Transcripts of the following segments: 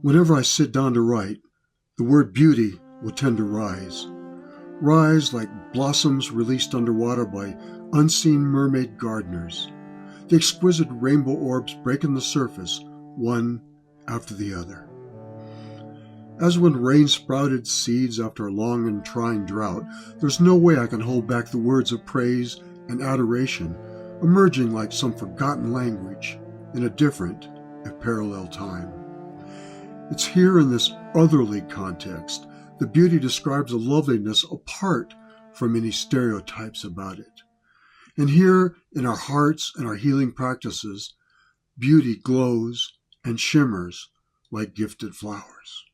Whenever I sit down to write, the word beauty will tend to rise. Rise like blossoms released underwater by unseen mermaid gardeners. The exquisite rainbow orbs breaking the surface, one after the other. As when rain sprouted seeds after a long and trying drought, there's no way I can hold back the words of praise and adoration, emerging like some forgotten language in a different, if parallel time. It's here in this otherly context that beauty describes a loveliness apart from any stereotypes about it. And here in our hearts and our healing practices, beauty glows and shimmers like gifted flowers.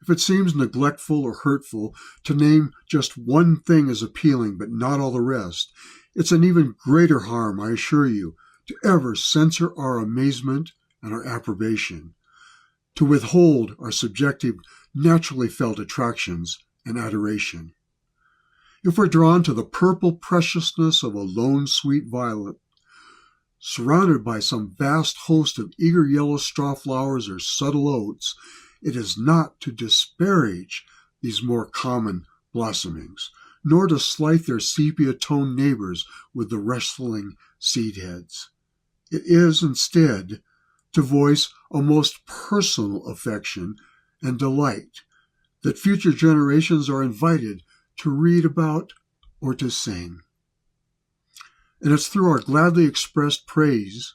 If it seems neglectful or hurtful to name just one thing as appealing but not all the rest, it's an even greater harm, I assure you, to ever censor our amazement and our approbation, to withhold our subjective, naturally felt attractions and adoration. If we're drawn to the purple preciousness of a lone sweet violet, surrounded by some vast host of eager yellow straw flowers or subtle oats, it is not to disparage these more common blossomings, nor to slight their sepia-toned neighbors with the wrestling seed heads. It is, instead, to voice a most personal affection and delight that future generations are invited to read about or to sing. And it's through our gladly expressed praise,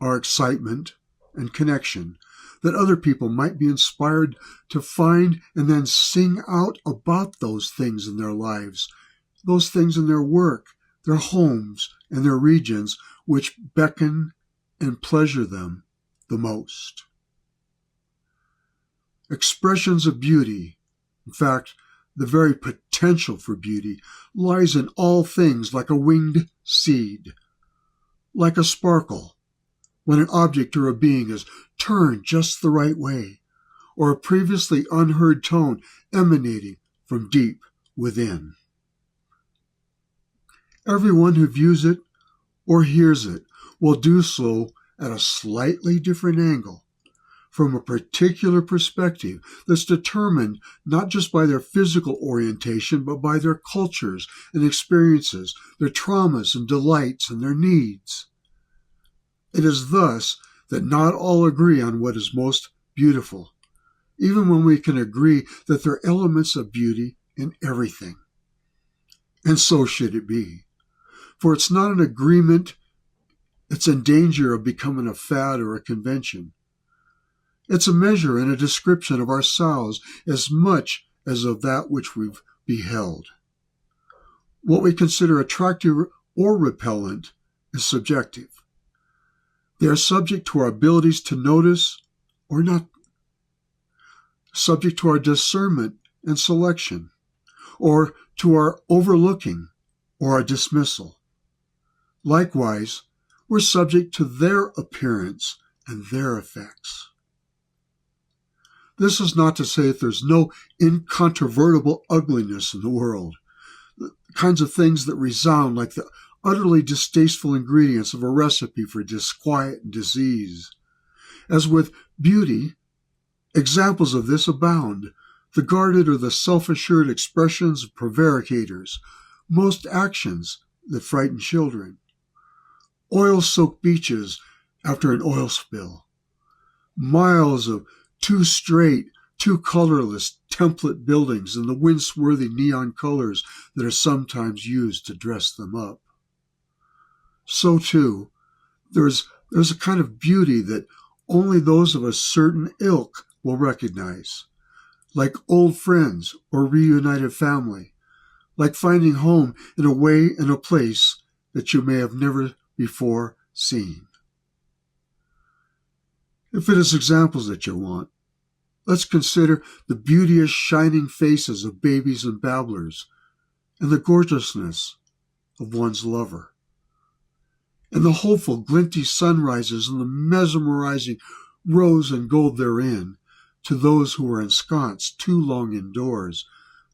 our excitement and connection, that other people might be inspired to find and then sing out about those things in their lives, those things in their work, their homes, and their regions which beckon and pleasure them the most. Expressions of beauty, in fact, the very potential for beauty, lies in all things like a winged seed, like a sparkle, when an object or a being is turned just the right way, or a previously unheard tone emanating from deep within. Everyone who views it or hears it will do so at a slightly different angle, from a particular perspective that's determined not just by their physical orientation, but by their cultures and experiences, their traumas and delights and their needs. It is thus that not all agree on what is most beautiful, even when we can agree that there are elements of beauty in everything. And so should it be. For it's not an agreement that's in danger of becoming a fad or a convention. It's a measure and a description of ourselves as much as of that which we've beheld. What we consider attractive or repellent is subjective. They are subject to our abilities to notice or not, subject to our discernment and selection, or to our overlooking or our dismissal. Likewise, we're subject to their appearance and their effects. This is not to say that there's no incontrovertible ugliness in the world, the kinds of things that resound like the utterly distasteful ingredients of a recipe for disquiet and disease. As with beauty, examples of this abound, the guarded or the self-assured expressions of prevaricators, most actions that frighten children, oil-soaked beaches after an oil spill, miles of too straight, too colorless template buildings and the wince-worthy neon colors that are sometimes used to dress them up. So, too, there's a kind of beauty that only those of a certain ilk will recognize, like old friends or reunited family, like finding home in a way and a place that you may have never before seen. If it is examples that you want, let's consider the beauteous shining faces of babies and babblers, and the gorgeousness of one's lover, and the hopeful glinty sunrises and the mesmerizing rose and gold therein, to those who are ensconced too long indoors,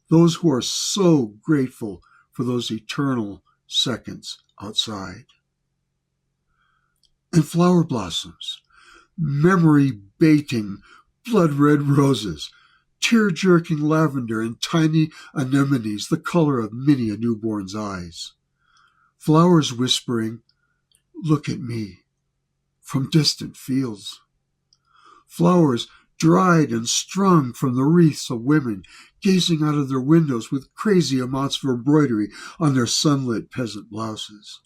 those who are so grateful for those eternal seconds outside. And flower blossoms, memory baiting blood-red roses, tear-jerking lavender, and tiny anemones the color of many a newborn's eyes. Flowers whispering, "Look at me," from distant fields. Flowers dried and strung from the wreaths of women gazing out of their windows with crazy amounts of embroidery on their sunlit peasant blouses.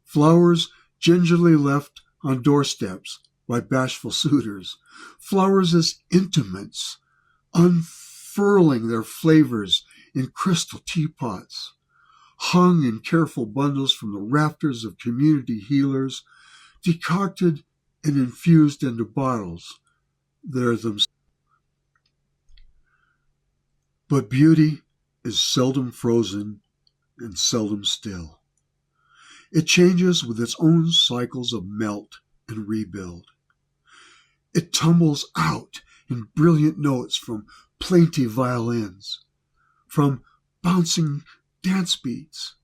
Flowers gingerly left on doorsteps by bashful suitors. Flowers as intimates, unfurling their flavors in crystal teapots, hung in careful bundles from the rafters of community healers, decocted and infused into bottles that are themselves. But beauty is seldom frozen and seldom still. It changes with its own cycles of melt and rebuild. It tumbles out in brilliant notes from plaintive violins, from bouncing dance beats,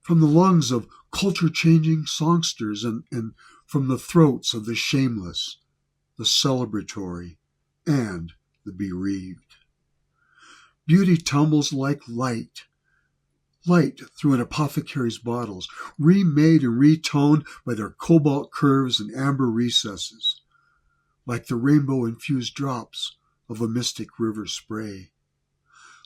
from the lungs of culture-changing songsters, and from the throats of the shameless, the celebratory, and the bereaved. Beauty tumbles like light through an apothecary's bottles, remade and retoned by their cobalt curves and amber recesses, like the rainbow-infused drops of a mystic river spray,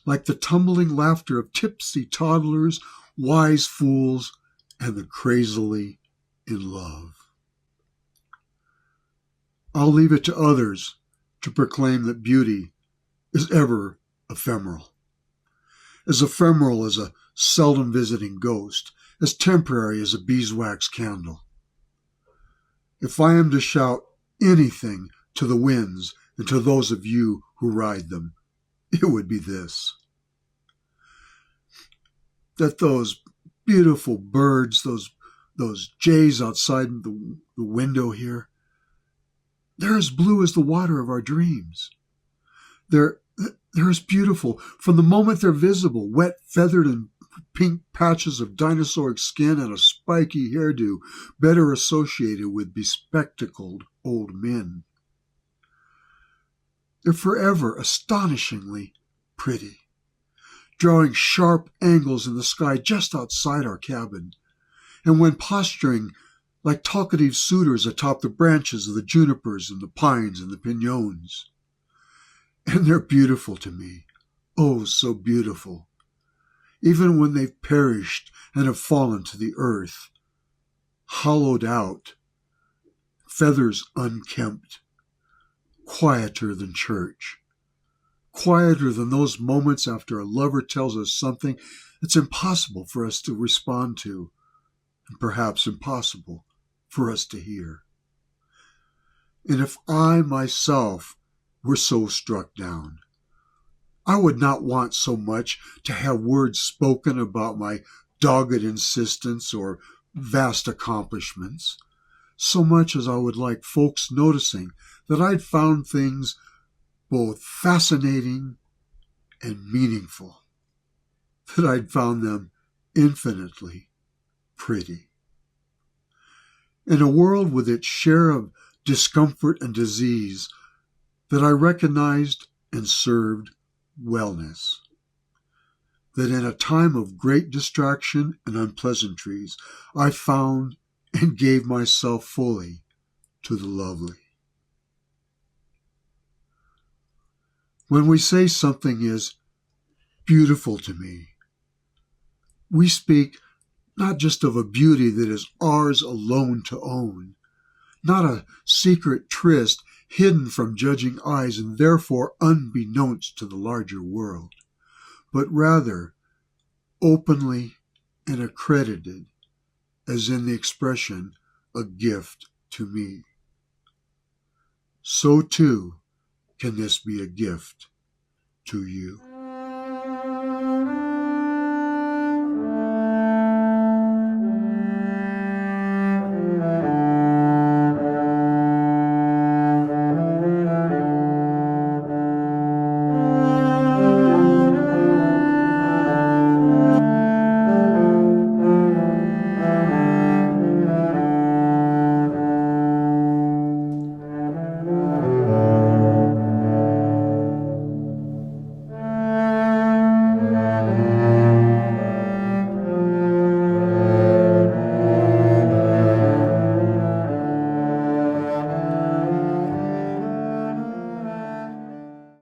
like the tumbling laughter of tipsy toddlers, wise fools, and the crazily in love. I'll leave it to others to proclaim that beauty is ever ephemeral as a seldom visiting ghost, as temporary as a beeswax candle. If I am to shout anything to the winds and to those of you who ride them, it would be this: that those beautiful birds, those jays outside the window here, they're as blue as the water of our dreams. They're as beautiful from the moment they're visible, wet, feathered, and pink patches of dinosauric skin and a spiky hairdo better associated with bespectacled old men. They're forever astonishingly pretty, drawing sharp angles in the sky just outside our cabin, and when posturing like talkative suitors atop the branches of the junipers and the pines and the piñones. And they're beautiful to me, oh, so beautiful, even when they've perished and have fallen to the earth, hollowed out, feathers unkempt, quieter than church, quieter than those moments after a lover tells us something that's impossible for us to respond to, and perhaps impossible for us to hear. And if I myself were so struck down, I would not want so much to have words spoken about my dogged insistence or vast accomplishments, so much as I would like folks noticing that I'd found things both fascinating and meaningful, that I'd found them infinitely pretty. In a world with its share of discomfort and disease, that I recognized and served wellness, that in a time of great distraction and unpleasantries, I found and gave myself fully to the lovely. When we say something is beautiful to me, we speak not just of a beauty that is ours alone to own, not a secret tryst hidden from judging eyes and therefore unbeknownst to the larger world, but rather openly and accredited as in the expression, a gift to me. So too can this be a gift to you.